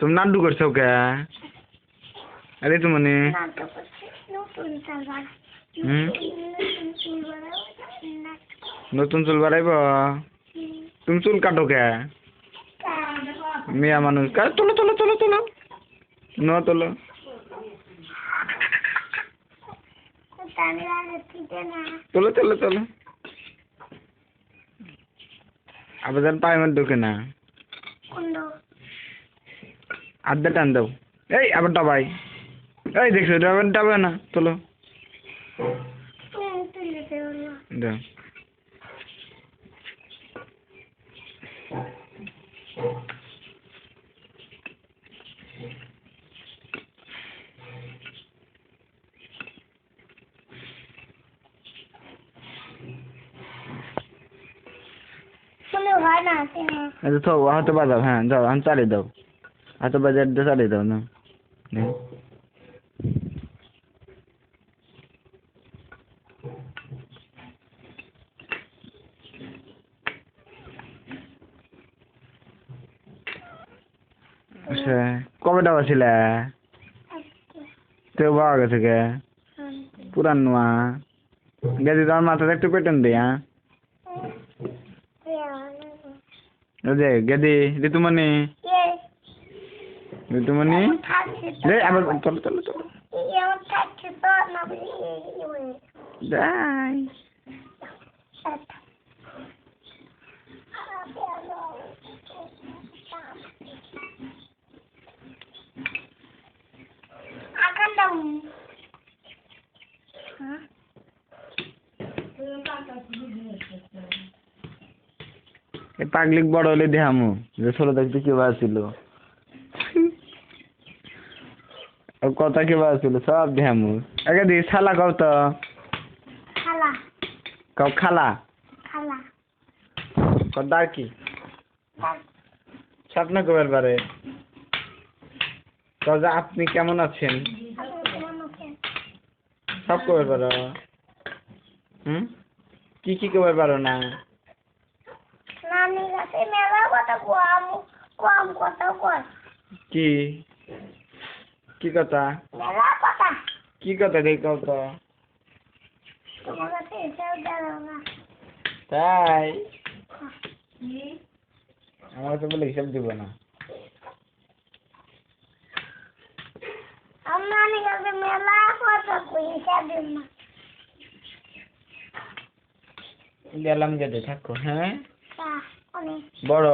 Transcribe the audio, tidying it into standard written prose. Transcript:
তুমি নাড্ডু করছো কে? আরে তুমি নতুন চুল বাড়াইব? তুমি চুল কাটো কে? মিয়া মানুষ তোলো তোলো তোলো তোলো ন তোলো। তোলো তোলো তোলো আবার যেন পায়ে মধ্যে ঢুকে না। আড্ডা টান দাও। এই আবার ডাবাই। এই দেখছো ডাবে না তোলো দাও। তো হাতে বাজাও, হ্যাঁ যাও আমি চালিয়ে দাও, হাতে বাজার চালিয়ে দাও না। কবে ডাবা ছিল তো বাবা গেছে কে পুরান নোয়া গেছি তোমার মাথাতে একটু পেটেন দে। হ্যাঁ যে গেদি ঋতুমণি ঋতুমণি আবার চলো চলো চলো যাই। পাগলিক বড় হলে দেহামু যে ছোট থাকতে কেবা ছিল কথা কেবা ছিল সব দেহামু। আগে দি শালা কও তো কও খালা কথা কি স্বপ্ন কবার পারে যে আপনি কেমন আছেন সব কবার পারো। কি কি কবার পারো না? কি কি কথা কি কথা দেখাও তো তাই আমার তো বলে হিসাব দিব না। গেলাম গেতে থাকো। হ্যাঁ বড়